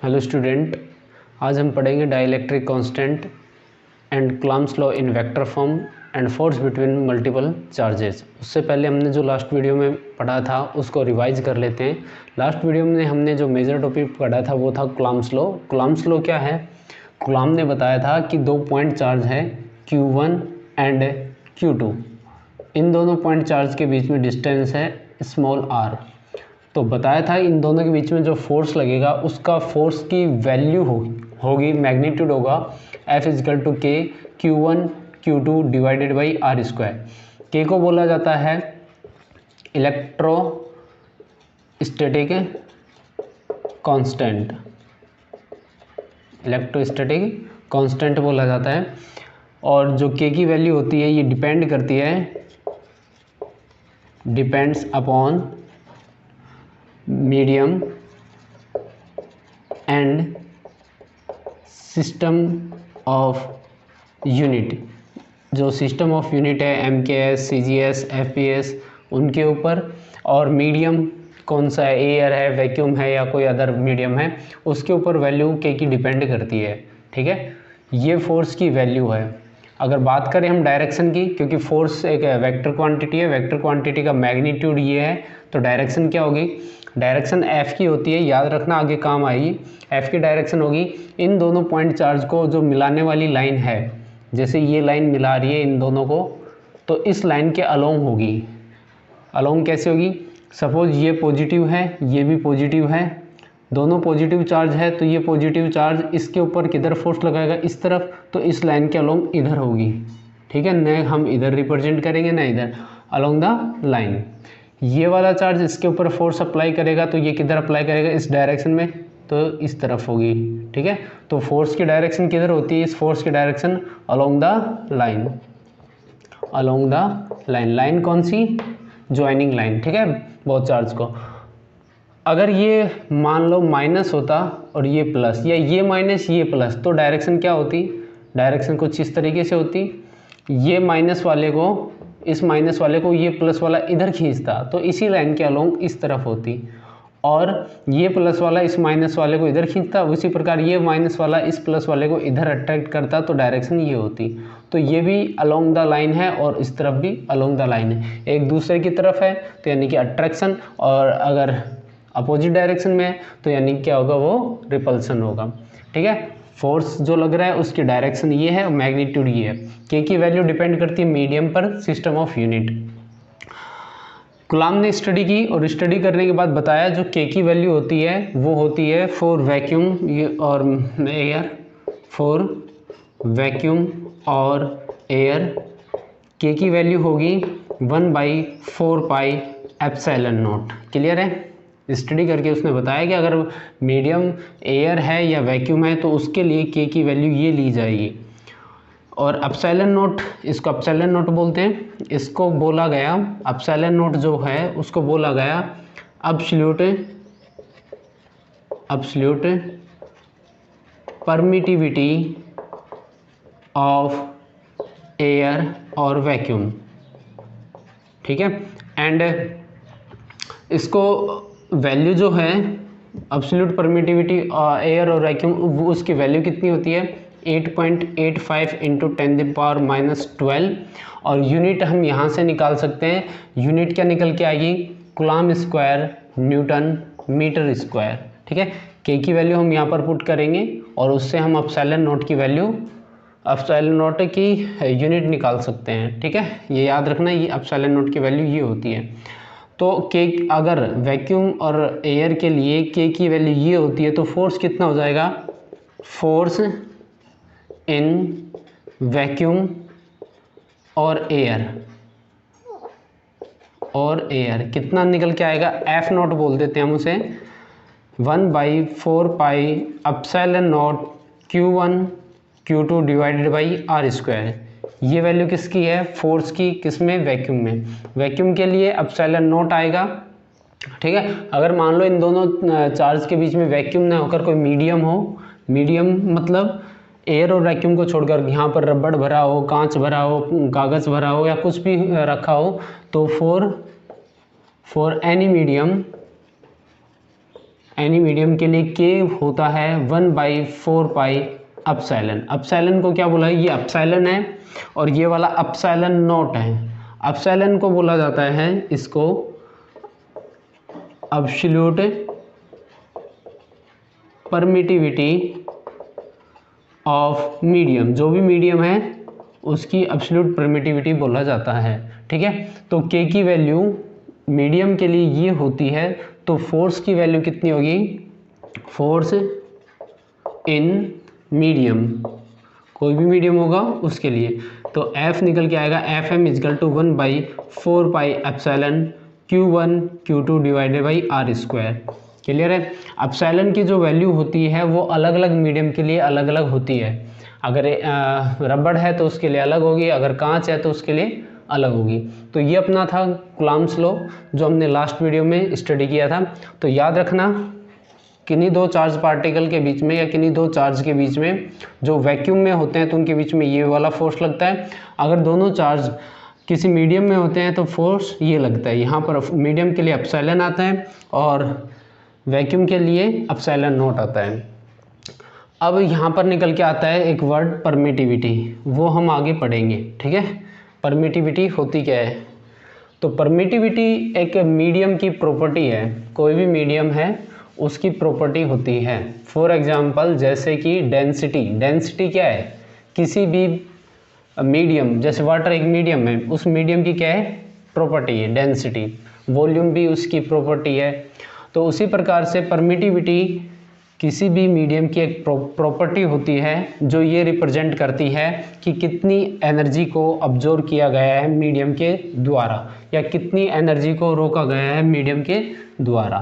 Hello student, आज हम पढ़ेंगे dielectric constant and Coulomb's law in vector form and force between multiple charges. उससे पहले हमने जो लास्ट वीडियो में पढ़ा था उसको रिवाइज कर लेते हैं। लास्ट वीडियो में हमने जो मेजर टॉपिक पढ़ा था वो था कूलम्ब्स लॉ। कूलम्ब्स लॉ क्या है? कूलम्ब ने बताया था कि दो पॉइंट चार्ज है Q1 एंड Q2। इन दोनों पॉइंट चार्ज के बीच में डिस्टेंस है स्मॉल r। तो बताया था इन दोनों के बीच में जो फोर्स लगेगा उसका फोर्स की वैल्यू होगी मैग्नीट्यूड होगा F इजकल टू के Q1 Q2 divided by R square. के को बोला जाता है इलेक्ट्रोस्टैटिक कांस्टेंट बोला जाता है। और जो के की वैल्यू होती है ये डिपेंड करती है, depends upon medium and system of unit. जो सिस्टम ऑफ यूनिट है MKS, CGS, FPS उनके ऊपर, और मीडियम कौन सा है, एयर है, वैक्यूम है या कोई अदर मीडियम है, उसके ऊपर वैल्यू के की डिपेंड करती है। ठीक है, ये फोर्स की वैल्यू है। अगर बात करें हम डायरेक्शन की, क्योंकि फोर्स एक वेक्टर क्वांटिटी है, वेक्टर क्वांटिटी का मैग्नीट्यूड ये है, तो डायरेक्शन क्या होगी? डायरेक्शन F की होती है, याद रखना आगे काम आएगी। F की डायरेक्शन होगी इन दोनों पॉइंट चार्ज को जो मिलाने वाली लाइन है, जैसे ये लाइन मिला रही है इन दोनों को, तो इस लाइन के अलोंग होगी। अलोंग कैसे होगी? सपोज ये पॉजिटिव है, ये भी पॉजिटिव है, दोनों पॉजिटिव चार्ज है, तो ये पॉजिटिव चार्ज इसके ऊपर किधर फोर्स लगाएगा? इस तरफ, तो इस लाइन के अलोंग इधर होगी। ठीक है, न हम इधर रिप्रेजेंट करेंगे ना इधर, अलोंग द लाइन। ये वाला चार्ज इसके ऊपर फोर्स अप्लाई करेगा, तो ये किधर अप्लाई करेगा? इस डायरेक्शन में, तो इस तरफ होगी। ठीक है, तो फोर्स की डायरेक्शन किधर होती है? इस फोर्स की direction along the line, along the line. Line कौन सी? Joining line. ठीक है, बहुत चार्ज को। अगर ये मान लो माइनस होता और ये प्लस, या ये माइनस ये प्लस, तो डायरेक्शन क्या होती? डायरेक्शन कुछ इस तरीके से होती, ये माइनस वाले को, इस माइनस वाले को ये प्लस वाला इधर खींचता, तो इसी लाइन के अलोंग इस तरफ होती, और ये प्लस वाला इस माइनस वाले को इधर खींचता, उसी प्रकार ये माइनस वाला इस प्लस वाले को इधर अट्रैक्ट करता, तो डायरेक्शन ये होती। तो ये भी अलोंग द लाइन है और इस तरफ भी अलोंग द लाइन है, एक दूसरे की तरफ है, तो यानी कि अट्रैक्शन। और अगर अपोजिट डायरेक्शन में है तो यानी क्या होगा? वो रिपल्सन होगा। ठीक है, फोर्स जो लग रहा है उसकी डायरेक्शन ये है और मैग्नीट्यूड ये है। के की वैल्यू डिपेंड करती है मीडियम पर, सिस्टम ऑफ यूनिट। कूलम्ब ने स्टडी की और स्टडी करने के बाद बताया जो के की वैल्यू होती है वो होती है फॉर वैक्यूम और एयर, फॉर वैक्यूम और एयर के की वैल्यू होगी 1/4 पाई एप्सिलॉन नॉट। क्लियर है? स्टडी करके उसने बताया कि अगर मीडियम एयर है या वैक्यूम है तो उसके लिए के की वैल्यू ये ली जाएगी। और एप्सिलॉन नॉट, इसको एप्सिलॉन नॉट बोलते हैं, इसको बोला गया, एप्सिलॉन नॉट जो है उसको बोला गया एब्सोल्यूट परमिटिविटी ऑफ एयर और वैक्यूम। ठीक है, एंड इसको वैल्यू जो है एब्सोल्यूट परमिटिविटी एयर और वैक्यूम, वो उसकी वैल्यू कितनी होती है? 8.85 × 10⁻⁻12। और यूनिट हम यहाँ से निकाल सकते हैं। यूनिट क्या निकल के आएगी? Coulomb square newton metre square. ठीक है, के की वैल्यू हम यहाँ पर पुट करेंगे और उससे हम एप्सिलॉन नॉट की वैल्यू, एप्सिलॉन नॉट की यूनिट निकाल सकते हैं। ठीक है, ये याद रखना, ये एप्सिलॉन नॉट की वैल्यू ये होती है। तो के, अगर वैक्यूम और एयर के लिए के की वैल्यू ये होती है तो फोर्स कितना हो जाएगा? फोर्स इन वैक्यूम और एयर कितना निकल के आएगा? F नॉट बोल देते हैं हम उसे, 1/4 pi epsilon naught Q1 Q2 divided by R square. ये वैल्यू किसकी है? फोर्स की। किसमें? वैक्यूम में। वैक्यूम के लिए एप्सिलॉन नॉट आएगा। ठीक है, अगर मान लो इन दोनों चार्ज के बीच में वैक्यूम ना होकर कोई मीडियम हो, मीडियम मतलब एयर और वैक्यूम को छोड़कर यहाँ पर रबड़ भरा हो, कांच भरा हो, कागज़ भरा हो या कुछ भी रखा हो, तो for any medium any medium के लिए के होता है 1/4 पाई अपसाइलन। अपसाइलन को क्या बोला है, ये अपसाइलन है और ये वाला अपसाइलन नॉट है। अपसाइलन को बोला जाता है इसको एब्सोल्यूट परमिटिविटी ऑफ मीडियम, जो भी मीडियम है उसकी एब्सोल्यूट परमिटिविटी बोला जाता है। ठीक है, तो के की वैल्यू मीडियम के लिए ये होती है, तो फोर्स की वैल्यू कितनी होगी, फोर्स इन मीडियम, कोई भी मीडियम होगा उसके लिए, तो F निकल के आएगा FM equal to 1/4 pi epsilon Q1 Q2 divided by R²। Clear है। एप्सिलॉन की जो वैल्यू होती है वो अलग अलग मीडियम के लिए अलग अलग होती है। अगर रबड़ है तो उसके लिए अलग होगी, अगर कांच है तो उसके लिए अलग होगी। तो ये अपना था कूलम्ब्स लॉ जो हमने लास्ट वीडियो में स्टडी किया था। तो याद रखना किन्हीं दो चार्ज पार्टिकल के बीच में या किन्हीं दो चार्ज के बीच में जो वैक्यूम में होते हैं तो उनके बीच में ये वाला फोर्स लगता है। अगर दोनों चार्ज किसी मीडियम में होते हैं तो फोर्स ये लगता है। यहाँ पर मीडियम के लिए एप्सिलॉन आता है और वैक्यूम के लिए एप्सिलॉन नॉट आता है। अब यहाँ पर निकल के आता है एक वर्ड परमिटिविटी, वो हम आगे पढ़ेंगे। ठीक है, परमिटिविटी होती क्या है। तो परमिटिविटी एक मीडियम की प्रॉपर्टी है, कोई भी मीडियम है उसकी प्रॉपर्टी होती है। फॉर एग्जांपल जैसे कि डेंसिटी, डेंसिटी क्या है, किसी भी मीडियम, जैसे वाटर एक मीडियम है, उस मीडियम की क्या है, प्रॉपर्टी है डेंसिटी। वॉल्यूम भी उसकी प्रॉपर्टी है। तो उसी प्रकार से परमिटिविटी किसी भी मीडियम की एक प्रॉपर्टी होती है जो ये रिप्रेजेंट करती है कि कितनी एनर्जी को अब्जॉर्ब किया गया है मीडियम के द्वारा या कितनी एनर्जी को रोका गया है मीडियम के द्वारा।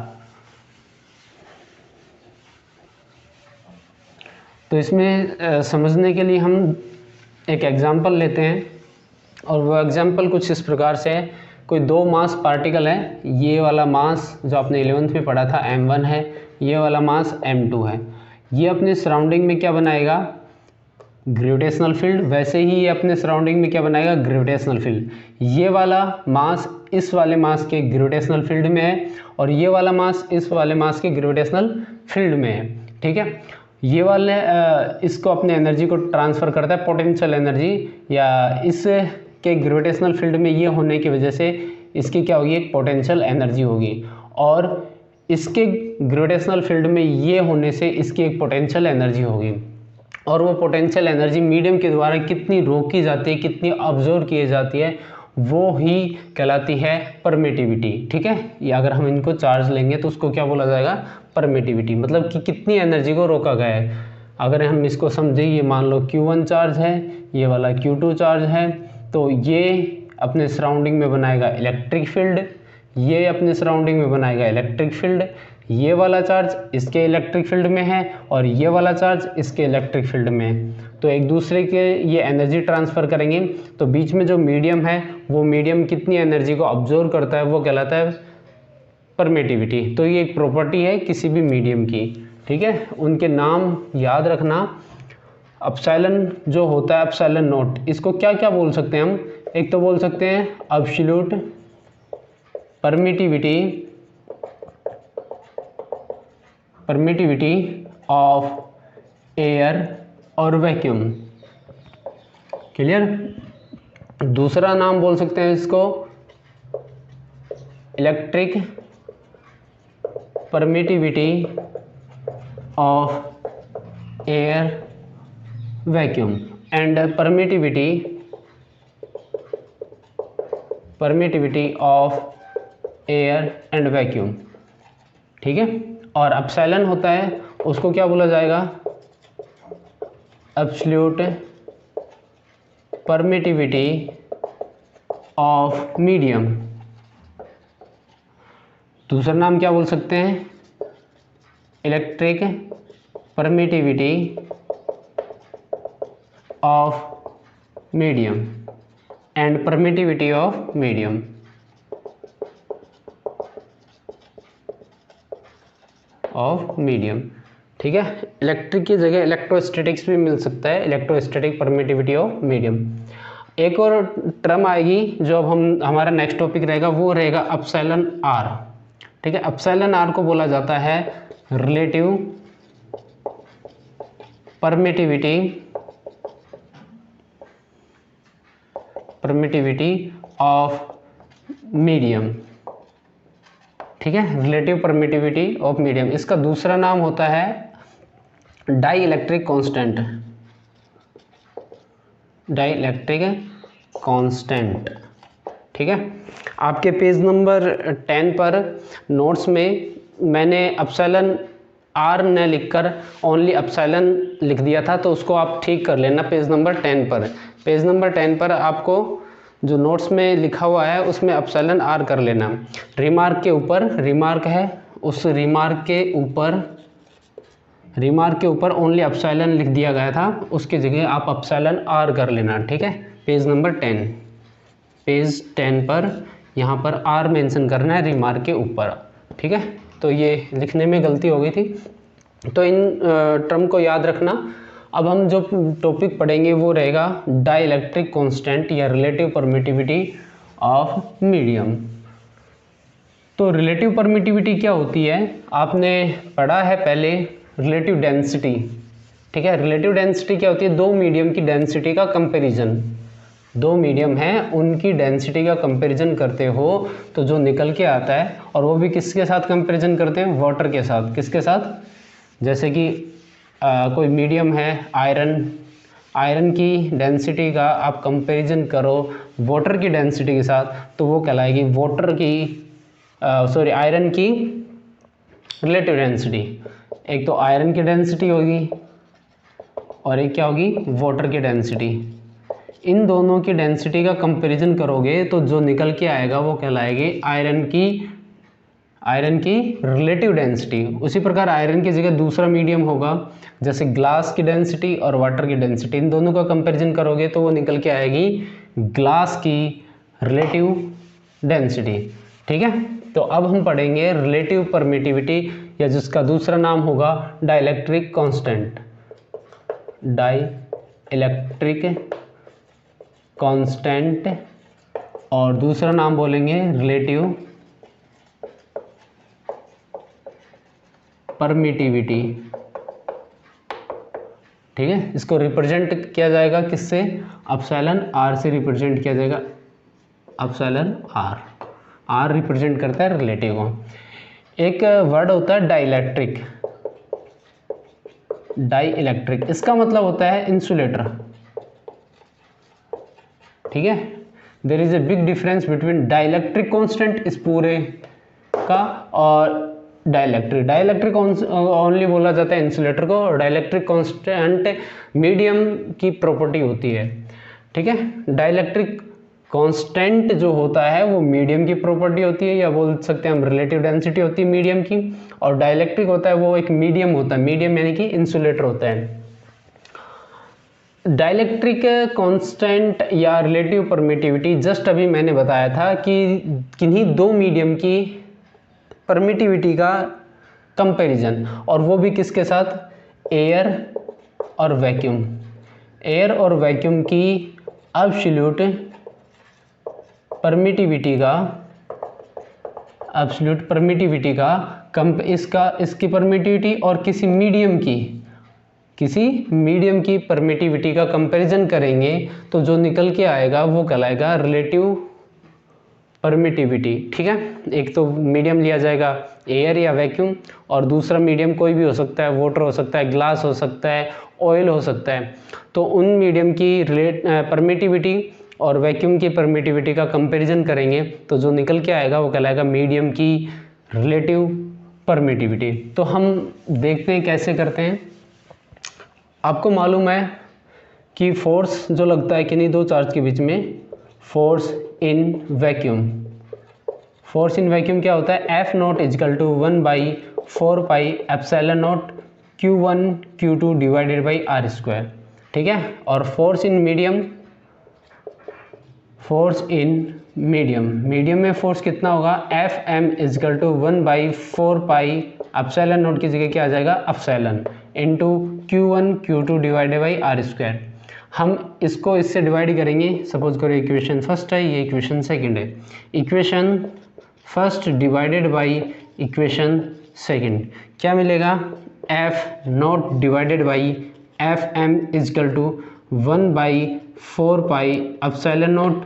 तो इसमें समझने के लिए हम एक एग्जांपल लेते हैं और वो एग्जांपल कुछ इस प्रकार से है। कोई दो मास पार्टिकल है, ये वाला मास जो आपने 11th में पढ़ा था m1 है, ये वाला मास m2 है। ये अपने सराउंडिंग में क्या बनाएगा, ग्रेविटेशनल फील्ड। वैसे ही ये अपने सराउंडिंग में क्या बनाएगा, ग्रेविटेशनल फील्ड। ये वाला मास इस वाले मास के ग्रेविटेशनल फील्ड में है और ये वाला मास इस वाले मास के ग्रेविटेशनल फील्ड में है। ठीक है, ये वाले इसको अपने एनर्जी को ट्रांसफ़र करता है, पोटेंशियल एनर्जी, या इस के ग्रेविटेशनल फील्ड में ये होने की वजह से इसकी क्या होगी, एक पोटेंशियल एनर्जी होगी, और इसके ग्रेविटेशनल फील्ड में ये होने से इसकी एक पोटेंशियल एनर्जी होगी। और वो पोटेंशियल एनर्जी मीडियम के द्वारा कितनी रोकी जाती है, कितनी अब्जॉर्ब की जाती है, वो ही कहलाती है परमिटिविटी। ठीक है, या अगर हम इनको चार्ज लेंगे तो उसको क्या बोला जाएगा, परमिटिविटी, मतलब कि कितनी एनर्जी को रोका गया है। अगर हम इसको समझें, ये मान लो Q1 चार्ज है, ये वाला Q2 चार्ज है, तो ये अपने सराउंडिंग में बनाएगा इलेक्ट्रिक फील्ड, ये अपने सराउंडिंग में बनाएगा इलेक्ट्रिक फील्ड, ये वाला चार्ज इसके इलेक्ट्रिक फील्ड में है और ये वाला चार्ज इसके इलेक्ट्रिक फील्ड में है। तो एक दूसरे के ये एनर्जी ट्रांसफ़र करेंगे, तो बीच में जो मीडियम है वो मीडियम कितनी एनर्जी को अब्जॉर्ब करता है वो कहलाता है परमिटिविटी। तो ये एक प्रॉपर्टी है किसी भी मीडियम की। ठीक है, उनके नाम याद रखना। एप्सिलॉन जो होता है एप्सिलॉन नॉट, इसको क्या क्या बोल सकते हैं हम, एक तो बोल सकते हैं एब्सोल्यूट परमिटिविटी ऑफ एयर और वैक्यूम। क्लियर। दूसरा नाम बोल सकते हैं इसको electric permittivity of air vacuum and permittivity of air and vacuum. ठीक है, और एप्सिलॉन होता है उसको क्या बोला जाएगा, एब्सोल्यूट परमिटिविटी ऑफ मीडियम। दूसरा नाम क्या बोल सकते हैं, electric permittivity of medium and permittivity of medium. ठीक है, इलेक्ट्रिक की जगह इलेक्ट्रोस्टैटिक्स भी मिल सकता है, इलेक्ट्रोस्टैटिक परमिटिविटी ऑफ मीडियम। एक और टर्म आएगी जो अब हमारा नेक्स्ट टॉपिक रहेगा, वो रहेगा एप्सिलॉन आर। ठीक है, एप्सिलॉन आर को बोला जाता है रिलेटिव परमिटिविटी ऑफ मीडियम। ठीक है, रिलेटिव परमिटिविटी ऑफ मीडियम। इसका दूसरा नाम होता है dielectric constant, dielectric constant. ठीक है, आपके पेज नंबर 10 पर नोट्स में मैंने एप्सिलॉन आर न लिखकर ओनली एप्सिलॉन लिख दिया था, तो उसको आप ठीक कर लेना पेज नंबर 10 पर। पेज नंबर 10 पर आपको जो नोट्स में लिखा हुआ है उसमें एप्सिलॉन आर कर लेना। रिमार्क के ऊपर, रिमार्क है, उस रिमार्क के ऊपर ओनली एप्सिलॉन लिख दिया गया था, उसकी जगह आप एप्सिलॉन आर कर लेना। ठीक है, पेज नंबर 10, पेज 10 पर यहाँ पर आर मेंशन करना है रिमार्क के ऊपर। ठीक है, तो ये लिखने में गलती हो गई थी, तो इन टर्म को याद रखना। अब हम जो टॉपिक पढ़ेंगे वो रहेगा डाई इलेक्ट्रिक कांस्टेंट या रिलेटिव परमिटिविटी ऑफ मीडियम। तो रिलेटिव परमिटिविटी क्या होती है, आपने पढ़ा है पहले रिलेटिव डेंसिटी। ठीक है, रिलेटिव डेंसिटी क्या होती है, दो मीडियम की डेंसिटी का कंपैरिजन, दो मीडियम हैं उनकी डेंसिटी का कंपैरिजन करते हो तो जो निकल के आता है, और वो भी किसके साथ कंपैरिजन करते हैं, वाटर के साथ। किसके साथ, जैसे कि कोई मीडियम है आयरन की डेंसिटी का आप कंपैरिजन करो वाटर की डेंसिटी के साथ, तो वो कहलाएगी आयरन की रिलेटिव डेंसिटी। एक तो आयरन की डेंसिटी होगी और एक क्या होगी, वाटर की डेंसिटी। इन दोनों की डेंसिटी का कंपैरिजन करोगे तो जो निकल के आएगा वो कहलाएगी आयरन की रिलेटिव डेंसिटी। उसी प्रकार आयरन की जगह दूसरा मीडियम होगा, जैसे ग्लास की डेंसिटी और वाटर की डेंसिटी, इन दोनों का कंपैरिजन करोगे तो वो निकल के आएगी ग्लास की रिलेटिव डेंसिटी। ठीक है, तो अब हम पढ़ेंगे रिलेटिव परमिटिविटी, या जिसका दूसरा नाम होगा डाइलेक्ट्रिक कांस्टेंट, डाइलेक्ट्रिक कांस्टेंट, और दूसरा नाम बोलेंगे रिलेटिव परमिटिविटी। ठीक है, इसको रिप्रेजेंट किया जाएगा किससे, एप्सिलॉन आर से रिप्रेजेंट किया जाएगा। एप्सिलॉन आर रिप्रेजेंट करता है रिलेटिव को। एक वर्ड होता है डाइइलेक्ट्रिक, इसका मतलब होता है इंसुलेटर। ठीक है, there is a big difference between dielectric constant इस पूरे का और डाइइलेक्ट्रिक ओनली बोला जाता है इंसुलेटर को, और डाइइलेक्ट्रिक कांस्टेंट मीडियम की प्रॉपर्टी होती है। ठीक है, डाइइलेक्ट्रिक कांस्टेंट जो होता है वो मीडियम की प्रॉपर्टी होती है, या बोल सकते हैं हम रिलेटिव डेंसिटी होती है मीडियम की, और डाइइलेक्ट्रिक होता है वो एक मीडियम होता है, मीडियम यानी कि इंसुलेटर होता है। डाइइलेक्ट्रिक कांस्टेंट या रिलेटिव परमिटिविटी जस्ट अभी मैंने बताया था कि किन्हीं दो मीडियम की परमिटिविटी का कंपैरिजन, और वो भी किसके साथ, एयर और वैक्यूम। एयर और वैक्यूम की एब्सोल्यूट परमिटिविटी का इसकी परमिटिविटी और किसी मीडियम की परमिटिविटी का कंपैरिजन करेंगे तो जो निकल के आएगा वो कहलाएगा रिलेटिव परमिटिविटी। ठीक है, एक तो मीडियम लिया जाएगा एयर या वैक्यूम, और दूसरा मीडियम कोई भी हो सकता है, वाटर हो सकता है, ग्लास हो सकता है, ऑयल हो सकता है। तो उन मीडियम की परमिटिविटी और वैक्यूम की परमिटिविटी का कंपैरिजन करेंगे तो जो निकल के आएगा वो कहलाएगा मीडियम की रिलेटिव परमिटिविटी। तो हम देखते हैं कैसे करते हैं। आपको मालूम है कि फोर्स जो लगता है किन्हीं दो चार्ज के बीच में, फोर्स इन वैक्यूम क्या होता है, F naught equal to 1/4 pi epsilon naught Q1 Q2 divided by R square. ठीक है, और फोर्स इन मीडियम में फोर्स कितना होगा, Fm equal to 1/4 pi epsilon naught की जगह क्या आ जाएगा, epsilon into Q1 Q2 divided by R square. हम इसको इससे डिवाइड करेंगे, सपोज करो इक्वेशन फर्स्ट है, ये इक्वेशन सेकंड है, equation first divided by equation second. क्या मिलेगा, F naught divided by F M equal to 1/4 epsilon naught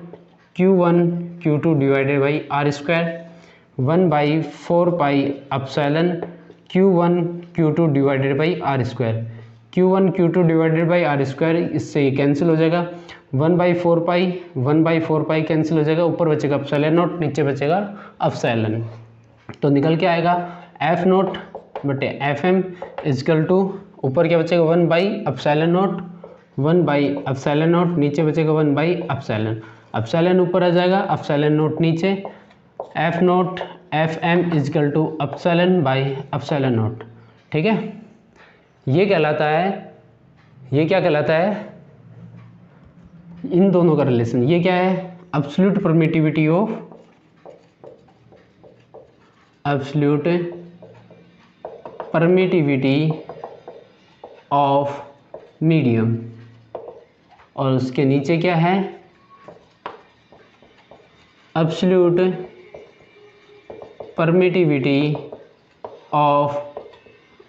Q1 Q2 divided by R square, 1/4 epsilon Q1 Q2 divided by R square, Q1 Q2 divided by R square, इससे cancel हो जाएगा, 1/4 cancel हो जाएगा, ऊपर बचेगा epsilon naught, नीचे बचेगा epsilon. तो निकल के आएगा एफ नॉट बटे एफ एम इजकल टू, ऊपर क्या बचेगा 1/एप्सिलॉन नॉट, 1/एप्सिलॉन नॉट, नीचे बचेगा 1/एप्सिलॉन, एप्सिलॉन ऊपर आ जाएगा, एप्सिलॉन नॉट नीचे, F naught F M equal to epsilon by epsilon naught. ठीक है, ये कहलाता है, ये क्या कहलाता है, इन दोनों का रिलेशन, ये क्या है, absolute permittivity of, absolute permittivity of medium, और उसके नीचे क्या है, एब्सोल्यूट परमिटिविटी ऑफ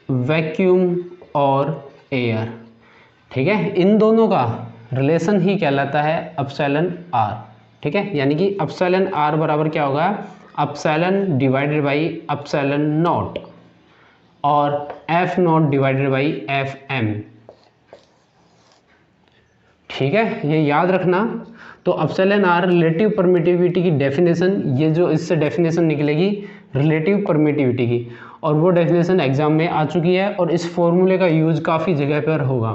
वैक्यूम और एयर। ठीक है, इन दोनों का रिलेशन ही कहलाता है एप्सिलॉन आर। ठीक है, यानी कि एप्सिलॉन आर बराबर क्या होगा, epsilon divided by epsilon naught और F naught divided by F M. ठीक है, ये याद रखना। तो एप्सिलॉन आर रिलेटिव परमिटिविटी की डेफिनेशन, ये जो इससे डेफिनेशन निकलेगी रिलेटिव परमिटिविटी की, और वो डेफिनेशन एग्जाम में आ चुकी है और इस फॉर्मूले का यूज काफ़ी जगह पर होगा।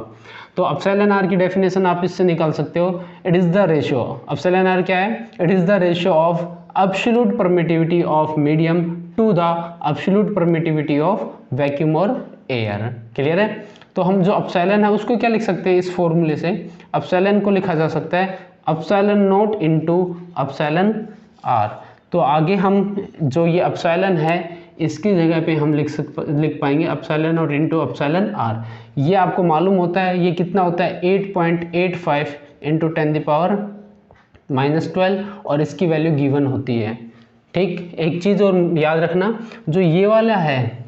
तो एप्सिलॉन आर की डेफिनेशन आप इससे निकाल सकते हो, it is the ratio, epsilon R क्या है, it is the ratio of absolute permittivity of medium to the absolute permittivity of vacuum और एयर। क्लियर है। तो हम जो एप्सिलॉन है उसको क्या लिख सकते हैं, इस फॉर्मूले से एप्सिलॉन को लिखा जा सकता है epsilon naught into epsilon R. तो आगे हम जो ये एप्सिलॉन है इसकी जगह पे हम लिख पाएंगे epsilon naught into epsilon R. ये आपको मालूम होता है ये कितना होता है, 8.85 इंटू 10⁻⁻12 और इसकी वैल्यू गिवन होती है। ठीक, एक चीज़ और याद रखना, जो ये वाला है,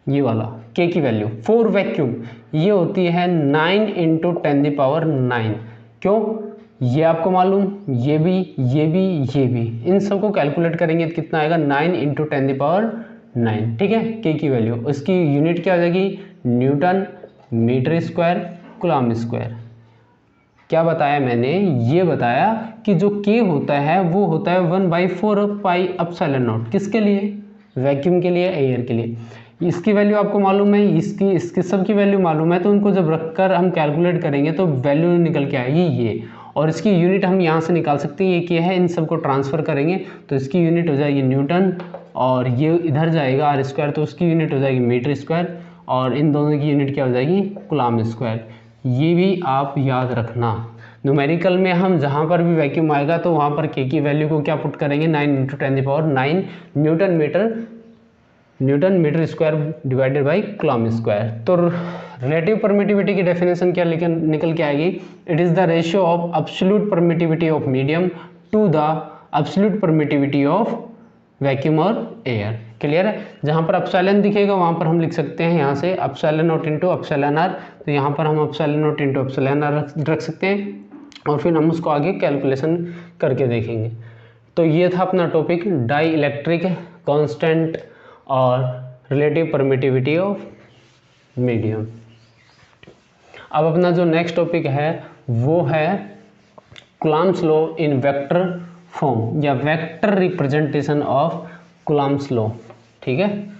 ये वाला के की वैल्यू फॉर वैक्यूम ये होती है 9 इंटू 10⁻9। क्यों, ये आपको मालूम, ये भी, ये भी, ये भी, इन सबको कैलकुलेट करेंगे तो कितना आएगा 9 इंटू 10⁻9। ठीक है, के की वैल्यू, उसकी यूनिट क्या हो जाएगी, newton metre square coulomb square. क्या बताया मैंने, ये बताया कि जो के होता है वो होता है 1/4 एप्सिलॉन नॉट, किसके लिए, वैक्यूम के लिए, एयर के लिए। इसकी वैल्यू आपको मालूम है, इसकी सब की वैल्यू मालूम है, तो उनको जब रखकर हम कैलकुलेट करेंगे तो वैल्यू निकल के आएगी ये, और इसकी यूनिट हम यहाँ से निकाल सकते हैं, ये क्या है, इन सबको ट्रांसफ़र करेंगे तो इसकी यूनिट हो जाएगी न्यूटन, और ये इधर जाएगा आर स्क्वायर तो उसकी यूनिट हो जाएगी मीटर स्क्वायर, और इन दोनों की यूनिट क्या हो जाएगी, कूलम्ब स्क्वायर। ये भी आप याद रखना। न्यूमेरिकल में हम जहाँ पर भी वैक्यूम आएगा तो वहाँ पर के की वैल्यू को क्या पुट करेंगे, 9 into 10⁻9 newton metre square divided by coulomb square. तो रिलेटिव परमिटिविटी की डेफिनेशन क्या निकल के आएगी, it is the ratio of absolute permittivity of medium to the absolute permittivity of vacuum और एयर। क्लियर है। जहाँ पर एप्सिलॉन दिखेगा वहाँ पर हम लिख सकते हैं यहाँ से epsilon naught into epsilon R, तो यहाँ पर हम epsilon naught into epsilon R रख सकते हैं, और फिर हम उसको आगे कैलकुलेशन करके देखेंगे। तो ये था अपना टॉपिक, डाई इलेक्ट्रिक कांस्टेंट और रिलेटिव परमिटिविटी ऑफ मीडियम। अब अपना जो नेक्स्ट टॉपिक है वो है Coulomb's law in vector form या vector representation of Coulomb's law. ठीक है,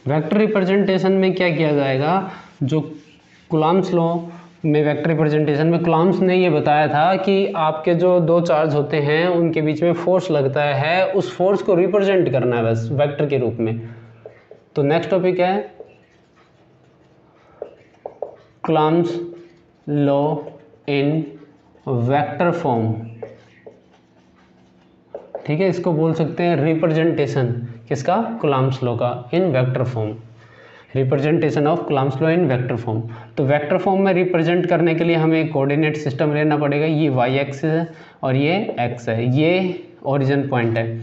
वेक्टर रिप्रेजेंटेशन में क्या किया जाएगा, जो कूलम्ब्स लॉ में वेक्टर रिप्रेजेंटेशन में कूलम्ब्स ने ये बताया था कि आपके जो दो चार्ज होते हैं उनके बीच में फोर्स लगता है, उस फोर्स को रिप्रेजेंट करना है बस वेक्टर के रूप में। तो नेक्स्ट टॉपिक है Coulomb's law in vector form. ठीक है, इसको बोल सकते हैं रिप्रेजेंटेशन किसका, कूलम्ब्स लॉ का इन vector form, representation of Coulomb's law in vector form. तो वेक्टर फॉर्म में रिप्रेजेंट करने के लिए हमें एक कोऑर्डिनेट सिस्टम लेना पड़ेगा। ये वाई एक्सिस है और ये एक्स है, ये ओरिजिन पॉइंट है।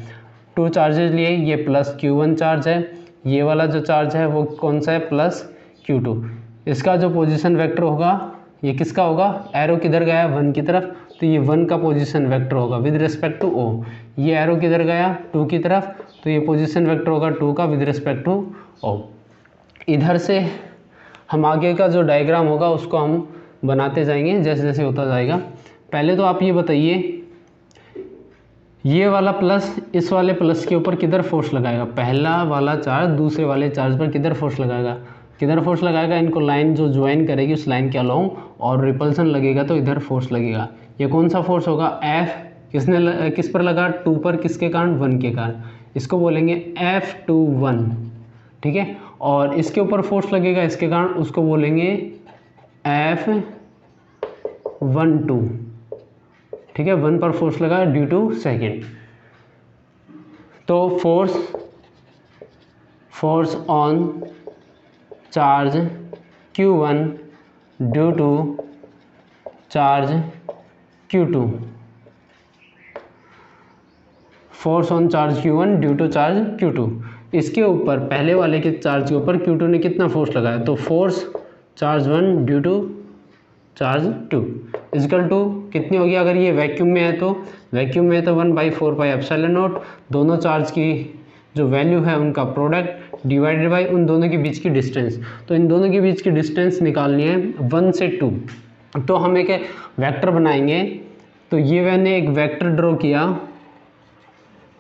टू चार्जेस लिए, ये प्लस Q1 चार्ज है, ये वाला जो चार्ज है वो कौन सा है, प्लस Q2। इसका जो पोजीशन वेक्टर होगा ये किसका होगा, एरो किधर गया 1 की तरफ, तो ये 1 का पोजीशन वेक्टर होगा विद रिस्पेक्ट टू O। ये एरो किधर गया 2 की तरफ, तो ये पोजीशन वेक्टर होगा 2 का विद रिस्पेक्ट टू O। इधर से हम आगे का जो डायग्राम होगा उसको हम बनाते जाएंगे जैसे जैसे होता जाएगा। पहले तो आप ये बताइए, ये वाला प्लस इस वाले प्लस के ऊपर किधर फोर्स लगाएगा, पहला वाला चार्ज दूसरे वाले चार्ज पर किधर फोर्स लगाएगा, किधर फोर्स लगाएगा, इनको लाइन जो ज्वाइन करेगी उस लाइन के अलोंग, और रिपल्सन लगेगा तो इधर फोर्स लगेगा। ये कौन सा फोर्स होगा, F किस पर लगा, 2 पर, किसके कारण, 1 के कारण, इसको बोलेंगे F21। ठीक है, और इसके ऊपर फोर्स लगेगा इसके कारण, उसको बोलेंगे F12। ठीक है, 1 पर फोर्स लगा ड्यू टू सेकेंड। तो force on charge Q1 due to charge Q2, force on charge Q1 due to charge Q2। इसके ऊपर पहले वाले के चार्ज के ऊपर Q2 ने कितना फोर्स लगाया, तो force charge 1 due to charge 2 equal to कितनी होगी, अगर ये वैक्यूम में है तो वैक्यूम में है तो 1/4πε0, दोनों चार्ज की जो वैल्यू है उनका प्रोडक्ट डिवाइडेड बाई उन दोनों के बीच की डिस्टेंस। तो इन दोनों के बीच की डिस्टेंस निकालनी है 1 से 2। तो हम एक वेक्टर बनाएंगे। तो ये मैंने एक वेक्टर ड्रॉ किया,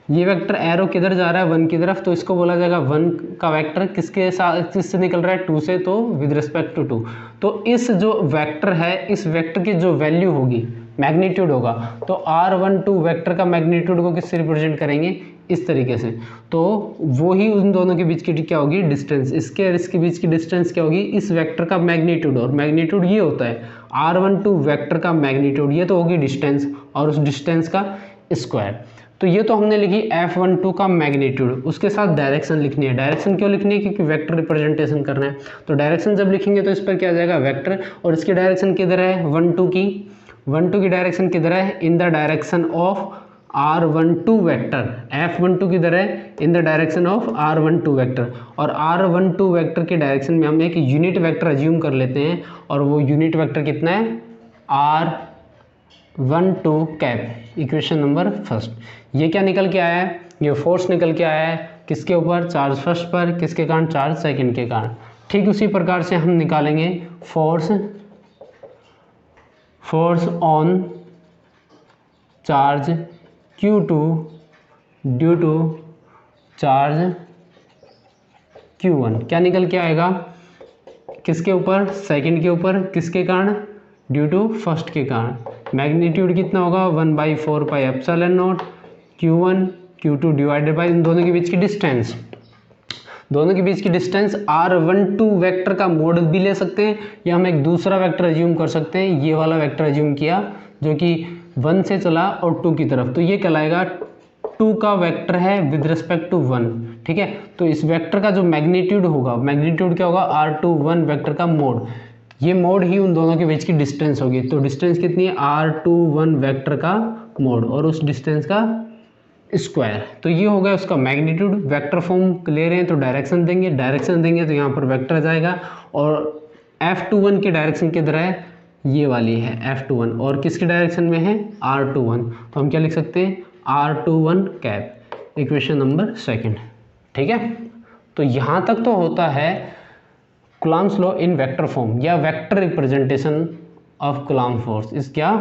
ये वेक्टर एरो किधर जा रहा है 1 की तरफ, तो इसको बोला जाएगा 1 का वेक्टर किसके साथ, किससे निकल रहा है 2 से, तो विद रिस्पेक्ट टू 2। तो इस जो वेक्टर है इस वेक्टर की जो वैल्यू होगी मैग्नीट्यूड होगा, तो R12 वेक्टर का मैग्नीट्यूड को किससे रिप्रेजेंट करेंगे, इस तरीके से। तो वो ही उन दोनों के बीच की क्या होगी, डिस्टेंस, इसके और इसके बीच की डिस्टेंस क्या होगी, इस वेक्टर का मैग्नीट्यूड, और मैग्नीट्यूड ये होता है R12 वेक्टर का मैग्नीट्यूड, ये तो होगी डिस्टेंस, और उस डिस्टेंस का स्क्वायर। तो ये तो हमने लिखी F12 का मैग्नीट्यूड, उसके साथ डायरेक्शन लिखनी है। डायरेक्शन क्यों लिखनी है, क्योंकि वेक्टर रिप्रेजेंटेशन करना है। तो डायरेक्शन जब लिखेंगे तो इस पर क्या आ जाएगा, वेक्टर, और इसकी डायरेक्शन किधर है 1 2 की डायरेक्शन किधर है, in the direction of R12 vector. F12 किधर है, in the direction of R12 vector, और R12 वेक्टर के डायरेक्शन में हम एक यूनिट वेक्टर अज्यूम कर लेते हैं, और वो यूनिट वेक्टर कितना है R12 cap. Equation number first, ये क्या निकल के आया है, ये फोर्स निकल के आया है किसके ऊपर, चार्ज फर्स्ट पर, किसके कारण, चार्ज सेकंड के कारण। ठीक उसी प्रकार से हम निकालेंगे force on charge Q2 due to charge Q1, क्या निकल के आएगा, किसके ऊपर, सेकंड के ऊपर, किसके कारण, ड्यू टू फर्स्ट के कारण। मैग्नीट्यूड कितना होगा 1/4πε0 Q1 Q2 डिवाइडेड बाई इन दोनों के बीच की डिस्टेंस, दोनों के बीच की डिस्टेंस R12 वेक्टर का मोड भी ले सकते हैं, या हम एक दूसरा वेक्टर अज्यूम कर सकते हैं। ये वाला वेक्टर अज्यूम किया जो कि 1 से चला और 2 की तरफ, तो ये कहलाएगा 2 का वेक्टर है विद रिस्पेक्ट टू 1। ठीक है, तो इस वेक्टर का जो मैग्नीट्यूड होगा, मैग्नीट्यूड क्या होगा, R21 वेक्टर का मोड, ये मोड ही उन दोनों के बीच की डिस्टेंस होगी। तो डिस्टेंस कितनी है, R21 वेक्टर का मोड और उस डिस्टेंस का स्क्वायर। तो ये हो गया उसका मैग्नीट्यूड। वेक्टर फॉर्म ले रहे हैं तो डायरेक्शन देंगे, डायरेक्शन देंगे तो यहाँ पर वेक्टर जाएगा, और F21 की डायरेक्शन किधर है, ये वाली है F21, और किसकी डायरेक्शन में है, R21। तो हम क्या लिख सकते हैं, R21 cap. Equation number second. ठीक है, तो यहाँ तक तो होता है Coulomb's law in vector form, या vector representation of Coulomb force. इस क्या,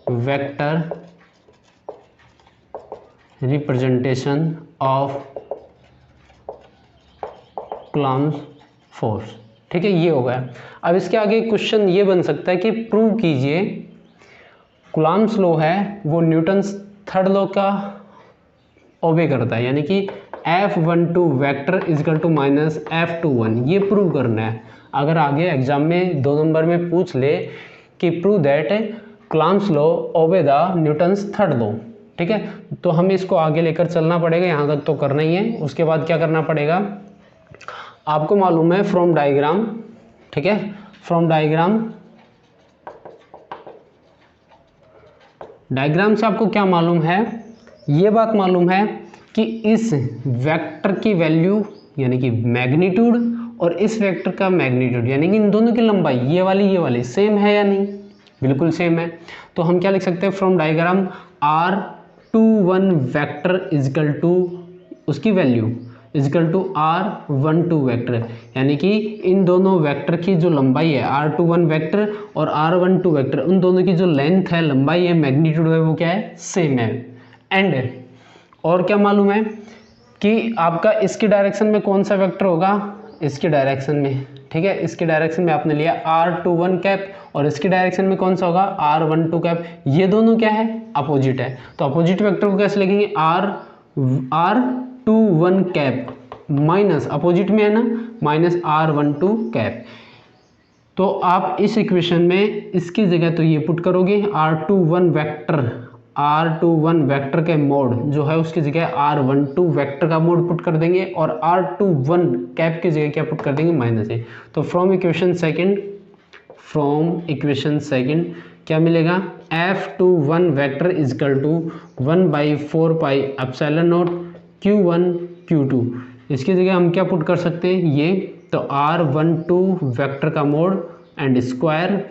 vector representation of Coulomb force. ठीक है, ये हो गया। अब इसके आगे क्वेश्चन ये बन सकता है कि प्रूव कीजिए कूलम्ब्स लॉ है वो न्यूटन्स थर्ड लॉ का ओबे करता है, यानी कि F12 vector is equal to minus F21, ये प्रूव करना है। अगर आगे एग्जाम में 2 नंबर में पूछ ले कि prove that Coulomb's law obey the Newton's third law, ठीक है, तो हमें इसको आगे लेकर चलना पड़ेगा, यहाँ तक तो करना ही है। उसके बाद क्या करना पड़ेगा, आपको मालूम है फ्रॉम डायग्राम, ठीक है, फ्रॉम डायग्राम से आपको क्या मालूम है, ये बात मालूम है कि इस वेक्टर की वैल्यू यानी कि मैग्नीट्यूड और इस वेक्टर का मैग्नीट्यूड यानी कि इन दोनों की लंबाई ये वाली सेम है या नहीं, बिल्कुल सेम है। तो हम क्या लिख सकते हैं, from diagram R21 vector is equal to उसकी value is equal to R12 vector, यानी कि इन दोनों वेक्टर की जो लंबाई है R21 वेक्टर और R12 वेक्टर, उन दोनों की जो लेंथ है, लंबाई है, मैग्नीट्यूड है, वो क्या है, सेम है। एंड और क्या मालूम है कि आपका इसकी डायरेक्शन में कौन सा वेक्टर होगा, इसकी डायरेक्शन में, ठीक है, इसकी डायरेक्शन में आपने लिया R21 कैप और इसकी डायरेक्शन में कौन सा होगा R12 कैप, ये दोनों क्या है, अपोजिट है। तो अपोजिट वेक्टर को कैसे लिखेंगे, R21 कैप माइनस अपोजिट में है ना, माइनस R12 कैप। तो आप इस इक्वेशन में इसकी जगह तो ये पुट करोगे R21 वेक्टर के मोड जो है उसकी जगह R12 वेक्टर का मोड पुट कर देंगे और R21 कैप की जगह क्या पुट कर देंगे, माइनस ए। तो फ्रॉम इक्वेशन सेकंड क्या मिलेगा, F21 vector is equal to 1/4 pi epsilon naught Q1 Q2, इसकी जगह हम क्या पुट कर सकते हैं, ये तो R12 वेक्टर का मोड एंड स्क्वायर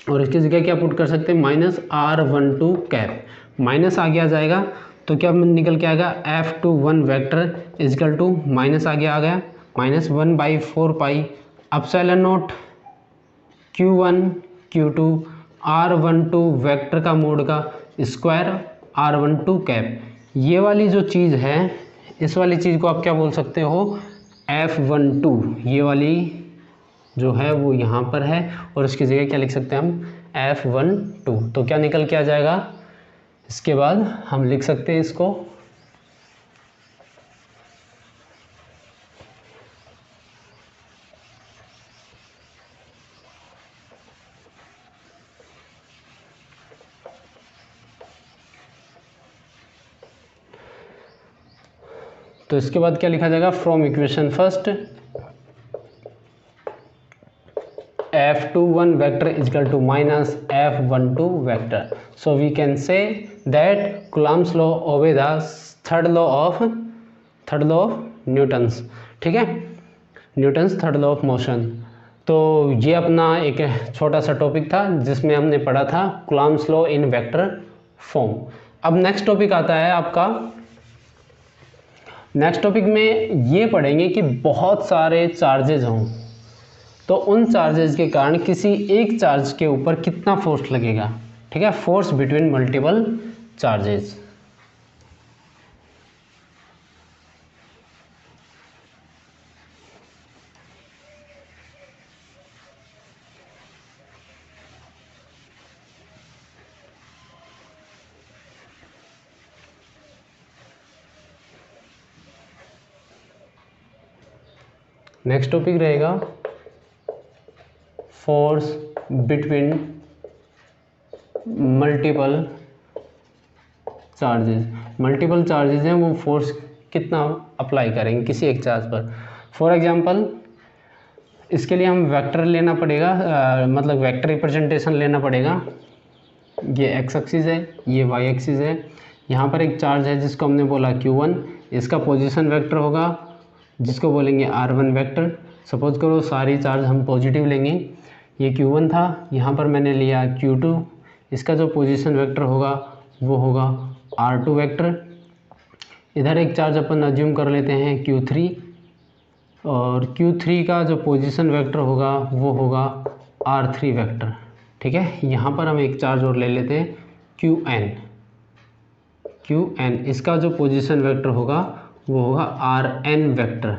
और इसकी जगह क्या पुट कर सकते हैं, माइनस R12 कैप, माइनस आगे आ जाएगा तो क्या निकल के आएगा, F21 vector is equal to minus आगे आ गया minus 1/4 pi epsilon naught Q1 Q2 R12 vector का मोड का स्क्वायर R12 कैप। ये वाली जो चीज़ है, इस वाली चीज़ को आप क्या बोल सकते हो, F12, ये वाली जो है वो यहाँ पर है और इसकी जगह क्या लिख सकते हैं हम, F12। तो क्या निकल के आ जाएगा, इसके बाद हम लिख सकते हैं इसको तो इसके बाद क्या लिखा जाएगा, from equation first F21 vector is equal to minus F12 vector. So we can say that Coulomb's law obey the third law of Newton's, ठीक है, Newton's third law of motion. तो ये अपना एक छोटा सा टॉपिक था जिसमें हमने पढ़ा था Coulomb's law इन वेक्टर फॉर्म। अब नेक्स्ट टॉपिक आता है आपका, नेक्स्ट टॉपिक में ये पढ़ेंगे कि बहुत सारे चार्जेज हों तो उन चार्जेस के कारण किसी एक चार्ज के ऊपर कितना फोर्स लगेगा, ठीक है, force between multiple charges. Next topic रहेगा फोर्स बिटवीन मल्टीपल चार्जेस हैं, वो फोर्स कितना अप्लाई करेंगे किसी एक चार्ज पर। फॉर एग्जांपल इसके लिए हम वेक्टर लेना पड़ेगा, मतलब वेक्टर रिप्रेजेंटेशन लेना पड़ेगा। ये एक्स एक्सिस है, ये वाई एक्सिस है, यहाँ पर एक चार्ज है जिसको हमने बोला Q1, इसका पोजीशन वेक्टर होगा जिसको बोलेंगे R1 वेक्टर। सपोज करो सारी चार्ज हम पॉजिटिव लेंगे, ये Q1 था, यहाँ पर मैंने लिया Q2, इसका जो पोजीशन वेक्टर होगा वो होगा R2 वेक्टर। इधर एक चार्ज अपन अज्यूम कर लेते हैं Q3 और Q3 का जो पोजीशन वेक्टर होगा वो होगा R3 वेक्टर, ठीक है। यहाँ पर हम एक चार्ज और ले लेते हैं Qn, इसका जो पोजीशन वेक्टर होगा वो होगा Rn वेक्टर।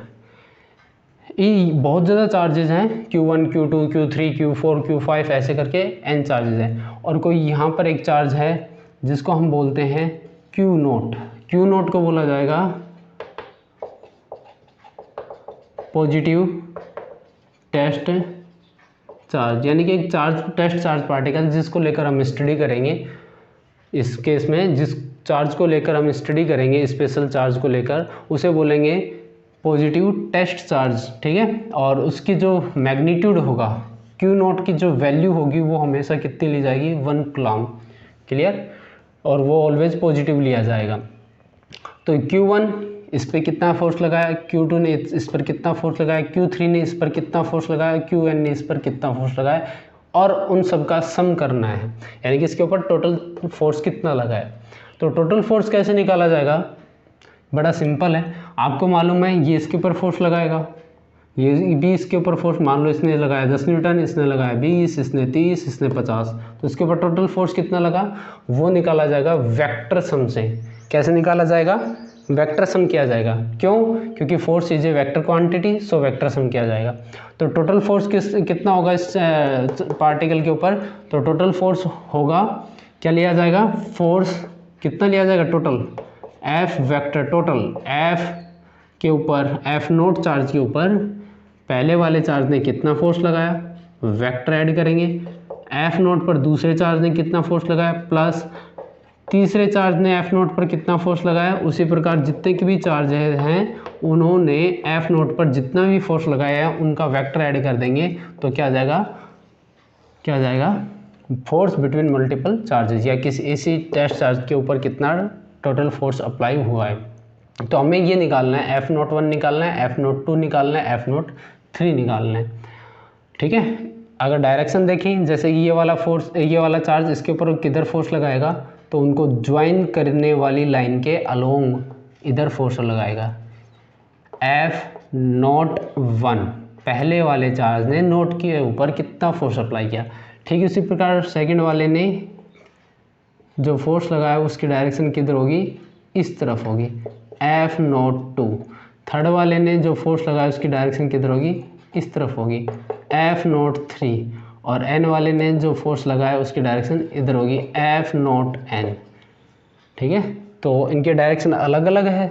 ये बहुत ज़्यादा चार्जेज हैं, Q1 Q2 Q3 Q4 Q5 ऐसे करके n चार्जेज हैं। और कोई यहाँ पर एक चार्ज है जिसको हम बोलते हैं Q नोट। Q नोट को बोला जाएगा पॉजिटिव टेस्ट चार्ज, यानी कि एक चार्ज टेस्ट चार्ज पार्टिकल जिसको लेकर हम स्टडी करेंगे। इस केस में जिस चार्ज को लेकर हम स्टडी करेंगे, स्पेशल चार्ज को लेकर, उसे बोलेंगे पॉजिटिव टेस्ट चार्ज, ठीक है। और उसकी जो मैग्नीट्यूड होगा, Q नोट की जो वैल्यू होगी वो हमेशा कितनी ली जाएगी, 1 कूलम, क्लियर। और वो ऑलवेज पॉजिटिव लिया जाएगा। तो Q1 इस पर कितना फोर्स लगाया, Q2 ने इस पर कितना फोर्स लगाया, Q3 ने इस पर कितना फोर्स लगाया, Qn ने इस पर कितना फोर्स लगाया, और उन सब का सम करना है, यानी कि इसके ऊपर टोटल फोर्स कितना लगा है। तो टोटल फोर्स कैसे निकाला जाएगा, बड़ा सिंपल है। आपको मालूम है ये इसके ऊपर फोर्स लगाएगा, ये भी इसके ऊपर फोर्स, मान लो इसने लगाया 10 न्यूटन, इसने लगाया 20, इसने 30, इसने 50, तो इसके ऊपर टोटल फोर्स कितना लगा वो निकाला जाएगा वेक्टर सम से। कैसे निकाला जाएगा, वेक्टर सम किया जाएगा। क्यों, क्योंकि force is a vector quantity, so vector sum किया जाएगा। तो टोटल फोर्स कितना होगा इस पार्टिकल के ऊपर, तो टोटल फोर्स होगा, क्या लिया जाएगा, फोर्स कितना लिया जाएगा total, F vector total, F के ऊपर, F नोट चार्ज के ऊपर पहले वाले चार्ज ने कितना फोर्स लगाया, वेक्टर ऐड करेंगे, F नोट पर दूसरे चार्ज ने कितना फोर्स लगाया, प्लस तीसरे चार्ज ने F नोट पर कितना फोर्स लगाया। उसी प्रकार जितने के भी चार्ज हैं उन्होंने F नोट पर जितना भी फोर्स लगाया है उनका वेक्टर ऐड कर देंगे, तो क्या आ जाएगा फोर्स बिटवीन मल्टीपल चार्जेस, या किसी इसी टेस्ट चार्ज के ऊपर कितना टोटल फोर्स अप्लाई हुआ है। तो हमें ये निकालना है, F नोट 1 निकालना है, F नोट 2 निकालना है, F नोट 3 निकालना है, ठीक है। अगर डायरेक्शन देखें, जैसे ये वाला फोर्स, ये वाला चार्ज इसके ऊपर किधर फोर्स लगाएगा, तो उनको ज्वाइन करने वाली लाइन के अलोंग इधर फोर्स लगाएगा। F नोट 1 पहले वाले चार्ज ने नोट के ऊपर कितना फोर्स अप्लाई किया, ठीक है। उसी प्रकार सेकंड वाले ने जो फोर्स लगाया उसकी डायरेक्शन किधर होगी, इस तरफ होगी, F नोट 2। थर्ड वाले ने जो फोर्स लगाया उसकी डायरेक्शन किधर होगी, इस तरफ होगी, F नोट 3। और N वाले ने जो फोर्स लगाया उसकी डायरेक्शन इधर होगी, F नोट N, ठीक है। तो इनके डायरेक्शन अलग अलग है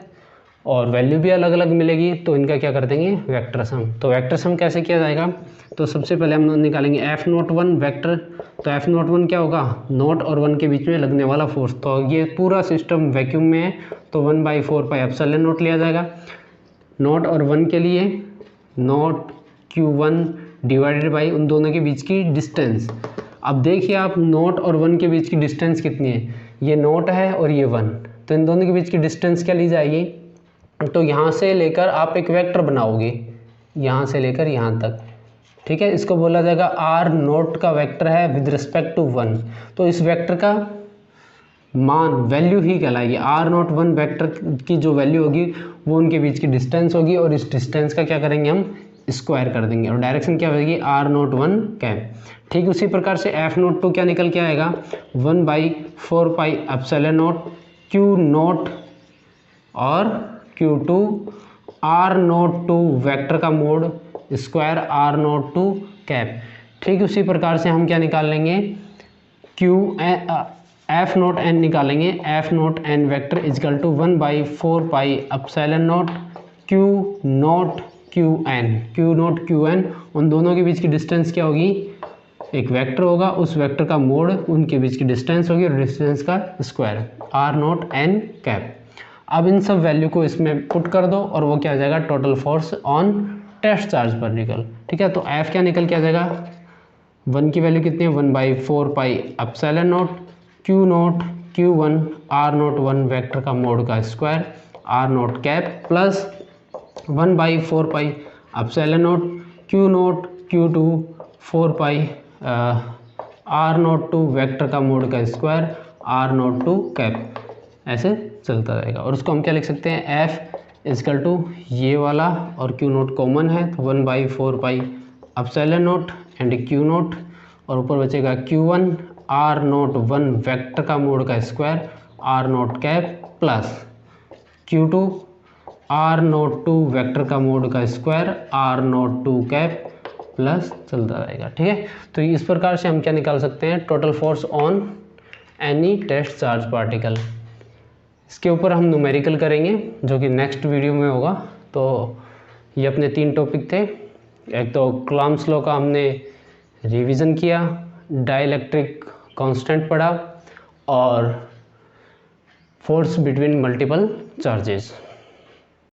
और वैल्यू भी अलग अलग मिलेगी, तो इनका क्या कर देंगे, वेक्टर सम। तो वेक्टर सम कैसे किया जाएगा, तो सबसे पहले हम निकालेंगे F नोट 1 वेक्टर। तो F नोट 1 क्या होगा, नोट और 1 के बीच में लगने वाला फोर्स। तो ये पूरा सिस्टम वैक्यूम में है, तो 1/4 पाई एप्सिलॉन नोट लिया जाएगा। नोट और 1 के लिए नोट Q1 डिवाइडेड बाई उन दोनों के बीच की डिस्टेंस। अब देखिए आप, नोट और 1 के बीच की डिस्टेंस कितनी है, ये नोट है और ये 1, तो इन दोनों के बीच की डिस्टेंस क्या ली जाएगी, तो यहाँ से लेकर आप एक वेक्टर बनाओगे, यहाँ से लेकर यहाँ तक, ठीक है। इसको बोला जाएगा R नोट का वेक्टर है विद रिस्पेक्ट टू 1, तो इस वेक्टर का मान वैल्यू ही कहलाएगी। R नोट 1 वेक्टर की जो वैल्यू होगी वो उनके बीच की डिस्टेंस होगी, और इस डिस्टेंस का क्या करेंगे हम, स्क्वायर कर देंगे, और डायरेक्शन क्या होगी, R नोट 1 कैप। ठीक उसी प्रकार से F नोट 2 क्या निकल के आएगा, 1/4 pi epsilon naught Q naught और Q2 R नोट 2 वेक्टर का mod square R naught 2 cap. ठीक उसी प्रकार से हम क्या निकाल लेंगे, F नोट N निकालेंगे। F naught N vector is equal to 1/4 pi epsilon naught Q naught QN। Q naught QN, उन दोनों के बीच की डिस्टेंस क्या होगी, एक वेक्टर होगा, उस वेक्टर का मोड उनके बीच की डिस्टेंस होगी, और डिस्टेंस का square R note N cap. अब इन सब वैल्यू को इसमें पुट कर दो और वो क्या आ जाएगा, total force on test charge particle. ठीक है, तो F क्या निकल के आ जाएगा, 1 की वैल्यू कितनी है, 1/4 pi epsilon naught Q note Q1 R note 1 vector का मोड का square R note cap plus 1/4 pi epsilon naught Q note Q2 4 पाई R नोट 2 वेक्टर का मोड का स्क्वायर R नोट 2 कैप। ऐसे चलता रहेगा, और उसको हम क्या लिख सकते हैं, F इजकल टू ये वाला और Q नोट कॉमन है, तो 1/4 pi epsilon note and Q naught, और ऊपर बचेगा Q1 R नोट 1 वेक्टर का मोड का square R note cap plus Q2 R02 vector का मोड का स्क्वायर R02 कैप प्लस चलता रहेगा। ठीक है, तो इस प्रकार से हम क्या निकाल सकते हैं, total force on any test charge particle. इसके ऊपर हम न्यूमेरिकल करेंगे जो कि नेक्स्ट वीडियो में होगा। तो ये अपने 3 टॉपिक थे। एक तो कूलम्ब्स लॉ का हमने रिवीजन किया, डाइलेक्ट्रिक कांस्टेंट पढ़ा और फोर्स बिटवीन मल्टीपल चार्जेस।